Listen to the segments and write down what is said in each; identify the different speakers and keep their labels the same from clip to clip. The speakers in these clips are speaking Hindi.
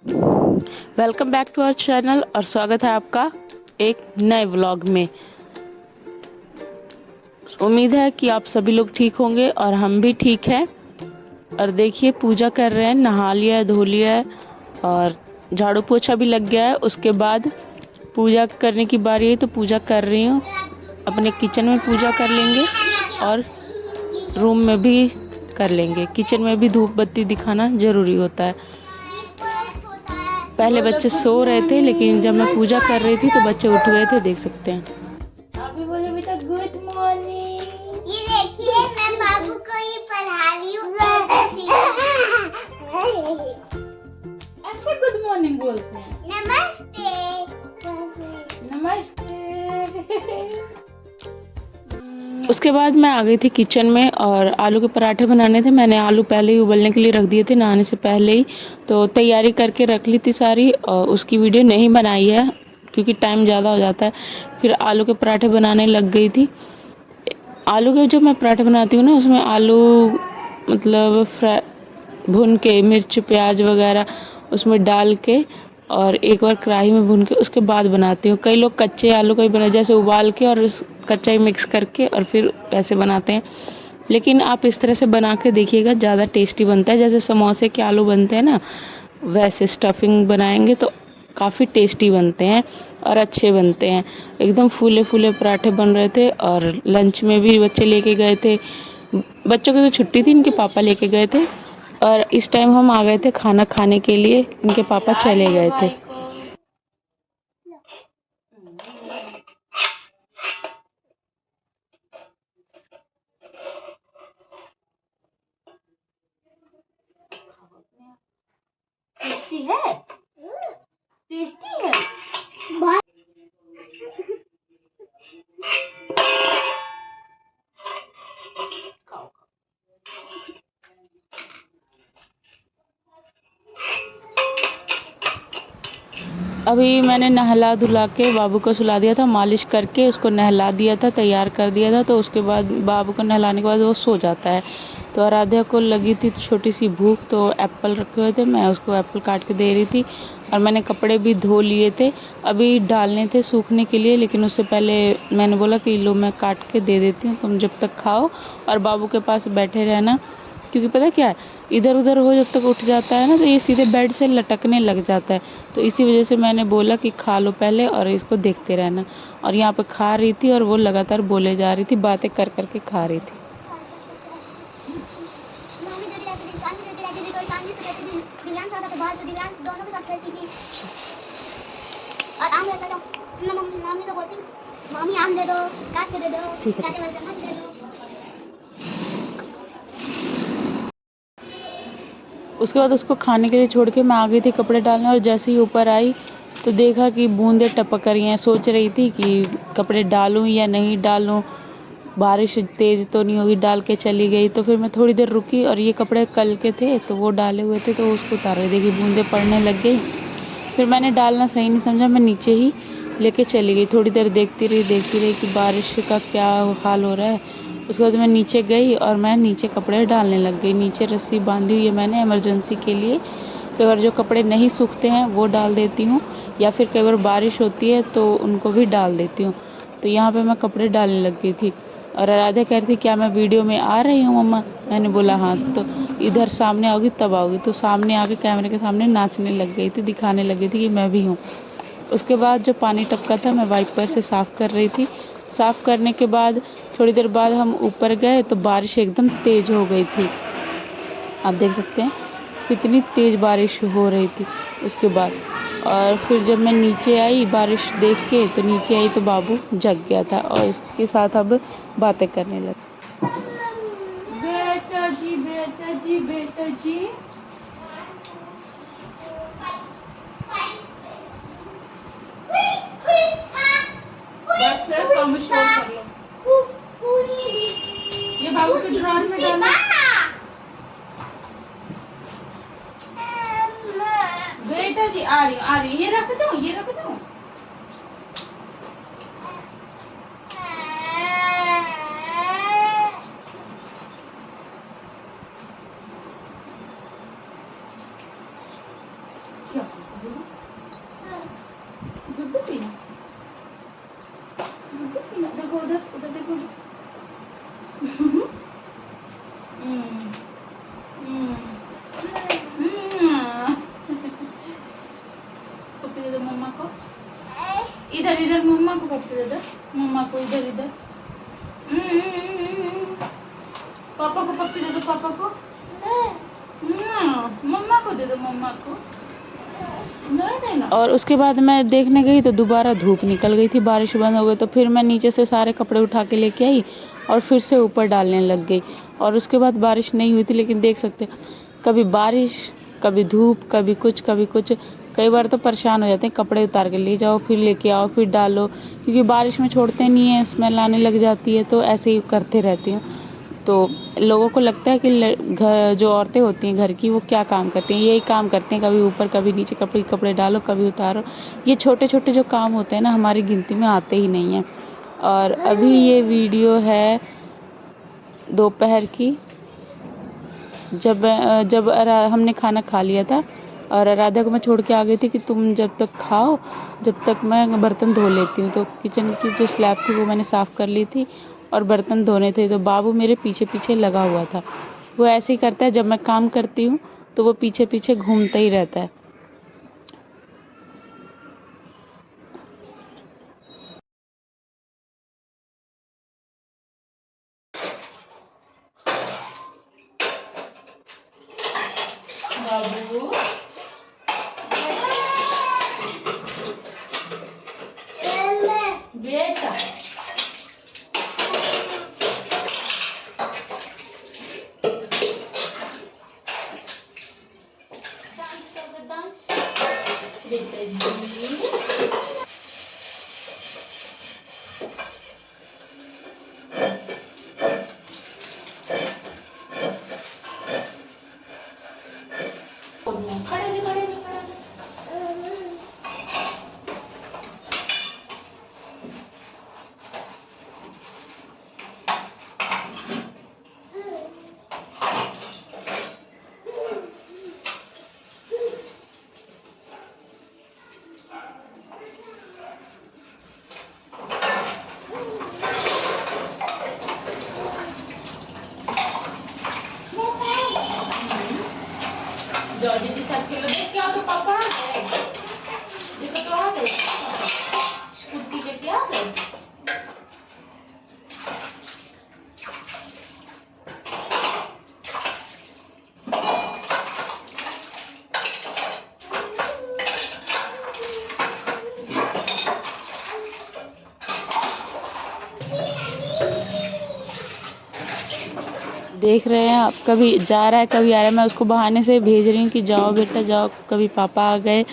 Speaker 1: Welcome back to our channel और स्वागत है आपका एक नए व्लॉग में। उम्मीद है कि आप सभी लोग ठीक होंगे और हम भी ठीक हैं। और देखिए पूजा कर रहे हैं, नहा लिया है, धो लिया है और झाड़ू पोछा भी लग गया है। उसके बाद पूजा करने की बारी है तो पूजा कर रही हूँ। अपने किचन में पूजा कर लेंगे और रूम में भी कर लेंगे। किचन में भी धूप बत्ती दिखाना ज़रूरी होता है। पहले बच्चे सो रहे थे लेकिन जब मैं पूजा कर रही थी तो बच्चे उठ गए थे, देख सकते हैं। अभी बोले बेटा गुड मॉर्निंग।
Speaker 2: ये देखिए मैं बाबू को ये पढ़ा रही हूँ।
Speaker 1: अच्छा गुड मॉर्निंग बोलते हैं।
Speaker 2: नमस्ते।
Speaker 1: नमस्ते। उसके बाद मैं आ गई थी किचन में और आलू के पराठे बनाने थे। मैंने आलू पहले ही उबलने के लिए रख दिए थे नहाने से पहले ही, तो तैयारी करके रख ली थी सारी। और उसकी वीडियो नहीं बनाई है क्योंकि टाइम ज़्यादा हो जाता है। फिर आलू के पराठे बनाने लग गई थी। आलू के जो मैं पराठे बनाती हूँ ना, उसमें आलू मतलब भून के मिर्च प्याज वगैरह उसमें डाल के और एक बार कढ़ाई में भून के उसके बाद बनाती हूँ। कई लोग कच्चे आलू को ही बना, जैसे उबाल के और कच्चा ही मिक्स करके और फिर ऐसे बनाते हैं। लेकिन आप इस तरह से बना के देखिएगा, ज़्यादा टेस्टी बनता है। जैसे समोसे के आलू बनते हैं ना, वैसे स्टफिंग बनाएंगे तो काफ़ी टेस्टी बनते हैं और अच्छे बनते हैं। एकदम फूले फूले पराठे बन रहे थे और लंच में भी बच्चे लेके गए थे। बच्चों की तो छुट्टी थी, इनके पापा लेके गए थे और इस टाइम हम आ गए थे खाना खाने के लिए। इनके पापा चले गए थे। टेस्टी है, टेस्टी है। अभी मैंने नहला धुला के बाबू को सुला दिया था, मालिश करके उसको नहला दिया था, तैयार कर दिया था। तो उसके बाद बाबू को नहलाने के बाद वो सो जाता है। तो आराध्या को लगी थी छोटी सी भूख, तो एप्पल रखे हुए थे, मैं उसको एप्पल काट के दे रही थी। और मैंने कपड़े भी धो लिए थे, अभी डालने थे सूखने के लिए। लेकिन उससे पहले मैंने बोला कि लो मैं काट के दे देती हूँ, तुम जब तक खाओ और बाबू के पास बैठे रहना। क्योंकि पता क्या है, इधर उधर हो जब तक उठ जाता है ना तो ये सीधे बेड से लटकने लग जाता है। तो इसी वजह से मैंने बोला कि खा लो पहले और इसको देखते रहना। और यहाँ पे खा रही थी और वो लगातार बोले जा रही थी, बातें कर करके खा रही थी।
Speaker 2: और आम रहता तो मम्मी तो बोलती मम्मी आम दे दो, काट के दे दो, काटे वाले चम्मच दे दो।
Speaker 1: उसके बाद उसको खाने के लिए छोड़ के मैं आ गई थी कपड़े डालने। और जैसे ही ऊपर आई तो देखा कि बूंदें टपक रही हैं। सोच रही थी कि कपड़े डालूं या नहीं डालूं, बारिश तेज़ तो नहीं होगी। डाल के चली गई। तो फिर मैं थोड़ी देर रुकी और ये कपड़े कल के थे तो वो डाले हुए थे, तो उसको उतार रही, देखी बूंदें पड़ने लग गई। फिर मैंने डालना सही नहीं समझा, मैं नीचे ही लेके चली गई। थोड़ी देर देखती रही कि बारिश का क्या हाल हो रहा है। उसके बाद मैं नीचे गई और मैं नीचे कपड़े डालने लग गई। नीचे रस्सी बांधी हुई है मैंने इमरजेंसी के लिए। कई बार जो कपड़े नहीं सूखते हैं वो डाल देती हूँ, या फिर कई बार बारिश होती है तो उनको भी डाल देती हूँ। तो यहाँ पे मैं कपड़े डालने लग गई थी और आराध्या कह रही थी क्या मैं वीडियो में आ रही हूँ मम्मा। मैंने बोला हाँ। तो इधर सामने आओगी तब आओगी। तो सामने आके कैमरे के सामने नाचने लग गई थी, दिखाने लग गई थी कि मैं भी हूँ। उसके बाद जो पानी टपका था मैं वाइपर से साफ़ कर रही थी। साफ़ करने के बाद थोड़ी देर बाद हम ऊपर गए तो बारिश एकदम तेज़ हो गई थी। आप देख सकते हैं कितनी तेज़ बारिश हो रही थी उसके बाद। और फिर जब मैं नीचे आई बारिश देख के, तो नीचे आई तो बाबू जग गया था और इसके साथ अब बातें करने लगा। बेटा जी बेटा जी बेटा जी। बस कम शोर कर लो। ये बाबू के ड्रॉर में डालो। बेटा जी आ रही ये रख दो, ये रख दो। क्या दूध पीना, दूध पीना। देखो उधर, उधर देखो। हम्म, हम्म, पप्पी दे दो मम्मा को। इधर इधर मम्मा को पप्पी दे दो, मम्मा को इधर इधर। पापा को पप्पी दे दो, पापा को। मम्मा को दे दो, मम्मा को। नहीं देना। और उसके बाद मैं देखने गई तो दोबारा धूप निकल गई थी, बारिश बंद हो गई। तो फिर मैं नीचे से सारे कपड़े उठा के लेके आई और फिर से ऊपर डालने लग गई। और उसके बाद बारिश नहीं हुई थी, लेकिन देख सकते कभी बारिश, कभी धूप, कभी कुछ कभी कुछ। कई बार तो परेशान हो जाते हैं, कपड़े उतार के ले जाओ, फिर लेके आओ, फिर डालो, क्योंकि बारिश में छोड़ते नहीं है, स्मेल आने लग जाती है। तो ऐसे ही करते रहती हूँ। तो लोगों को लगता है कि घर जो औरतें होती हैं घर की, वो क्या काम करती हैं, यही काम करती हैं, कभी ऊपर कभी नीचे, कपड़े डालो, कभी उतारो। ये छोटे छोटे जो काम होते हैं ना, हमारी गिनती में आते ही नहीं हैं। और अभी ये वीडियो है दोपहर की, जब हमने खाना खा लिया था और राधा को मैं छोड़ के आ गई थी कि तुम जब तक खाओ, जब तक मैं बर्तन धो लेती हूँ। तो किचन की जो स्लैब थी वो मैंने साफ़ कर ली थी और बर्तन धोने थे। तो बाबू मेरे पीछे पीछे लगा हुआ था। वो ऐसे ही करता है, जब मैं काम करती हूँ तो वो पीछे पीछे घूमता ही रहता है। बाबू बेटा, बेटा जी। खड़े भी, खड़े भी, खड़े भी। जाओ दीदी साथ खेलो। देख क्या तो पापा आ गए, देखो तो आ गए, स्कूटी पे क्या आ गए। देख रहे हैं आप, कभी जा रहा है कभी आ रहा है। मैं उसको बहाने से भेज रही हूँ कि जाओ बेटा जाओ, कभी पापा आ गए,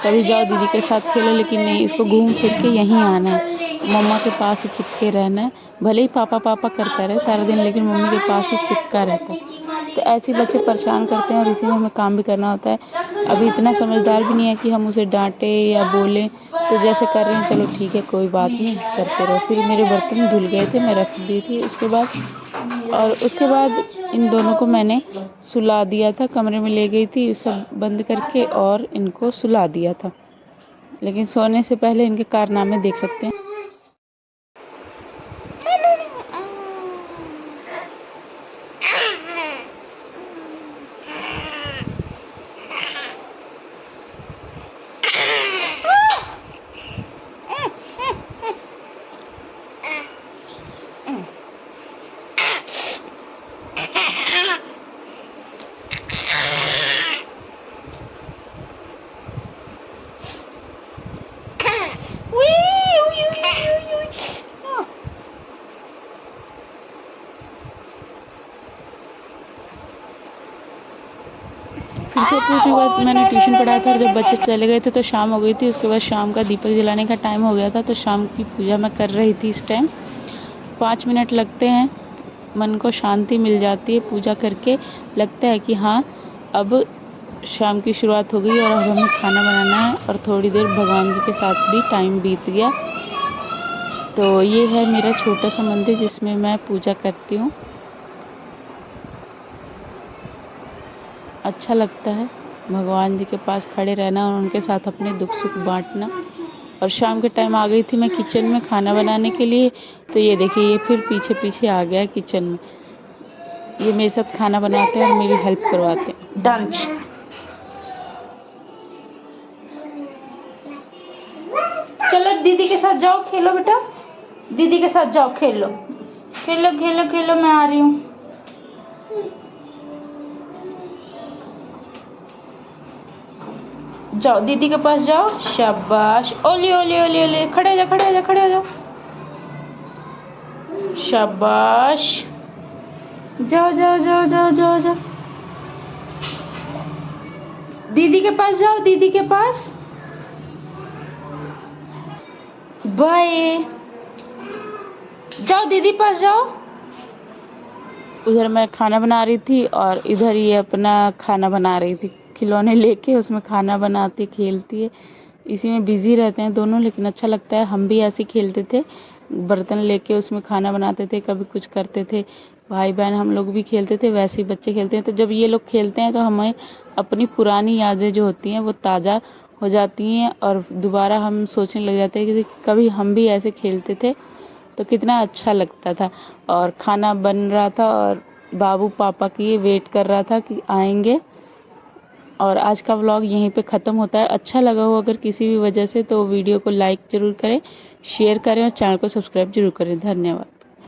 Speaker 1: कभी जाओ दीदी के साथ खेलो, लेकिन नहीं, इसको घूम फिर के यहीं आना है, मम्मा के पास ही चिपके रहना है। भले ही पापा पापा करता रहे सारा दिन, लेकिन मम्मी के पास ही चिपका रहता है। तो ऐसे बच्चे परेशान करते हैं और इसी में हमें काम भी करना होता है। अभी इतना समझदार भी नहीं है कि हम उसे डांटें या बोलें। तो जैसे कर रहे हैं, चलो ठीक है, कोई बात नहीं, करते रहो। फिर मेरे बर्तन धुल गए थे, मैं रख दी थी उसके बाद। और उसके बाद इन दोनों को मैंने सुला दिया था, कमरे में ले गई थी सब बंद करके और इनको सुला दिया था। लेकिन सोने से पहले इनके कारनामे देख सकते हैं। फिर से पूछने के बाद मैंने ट्यूशन पढ़ाया था और जब बच्चे चले गए थे तो शाम हो गई थी। उसके बाद शाम का दीपक जलाने का टाइम हो गया था, तो शाम की पूजा मैं कर रही थी। इस टाइम 5 मिनट लगते हैं, मन को शांति मिल जाती है पूजा करके। लगता है कि हाँ, अब शाम की शुरुआत हो गई और अब हमें खाना बनाना है और थोड़ी देर भगवान जी के साथ भी टाइम बीत गया। तो ये है मेरा छोटा सा मंदिर जिसमें मैं पूजा करती हूँ। अच्छा लगता है भगवान जी के पास खड़े रहना और उनके साथ अपने दुख सुख बांटना। और शाम के टाइम आ गई थी मैं किचन में खाना बनाने के लिए। तो ये देखिए ये फिर पीछे पीछे आ गया है किचन में। ये मेरे साथ खाना बनाते हैं और मेरी हेल्प करवाते हैं। डंच चलो दीदी के साथ जाओ खेलो बेटा, दीदी के साथ जाओ खेलो खेलो खेलो खेलो, मैं आ रही हूँ। जाओ दीदी के पास जाओ, शाबाश। ओले ओले ओले ओले, खड़े हो जाओ खड़े हो जाओ खड़े हो जाओ, शाबाश। जाओ जाओ जाओ जाओ जाओ जाओ, दीदी के पास जाओ, दीदी के पास। बाय, जाओ दीदी पास जाओ। उधर मैं खाना बना रही थी और इधर ये अपना खाना बना रही थी, खिलौने लेके उसमें खाना बनाती खेलती है। इसी में बिजी रहते हैं दोनों, लेकिन अच्छा लगता है। हम भी ऐसे खेलते थे, बर्तन लेके उसमें खाना बनाते थे, कभी कुछ करते थे। भाई बहन हम लोग भी खेलते थे, वैसे ही बच्चे खेलते हैं। तो जब ये लोग खेलते हैं तो हमें अपनी पुरानी यादें जो होती हैं वो ताज़ा हो जाती हैं और दोबारा हम सोचने लग जाते हैं कि कभी हम भी ऐसे खेलते थे तो कितना अच्छा लगता था। और खाना बन रहा था और बाबू पापा की वेट कर रहा था कि आएंगे। और आज का व्लॉग यहीं पे ख़त्म होता है। अच्छा लगा हो अगर किसी भी वजह से तो वीडियो को लाइक ज़रूर करें, शेयर करें और चैनल को सब्सक्राइब ज़रूर करें। धन्यवाद।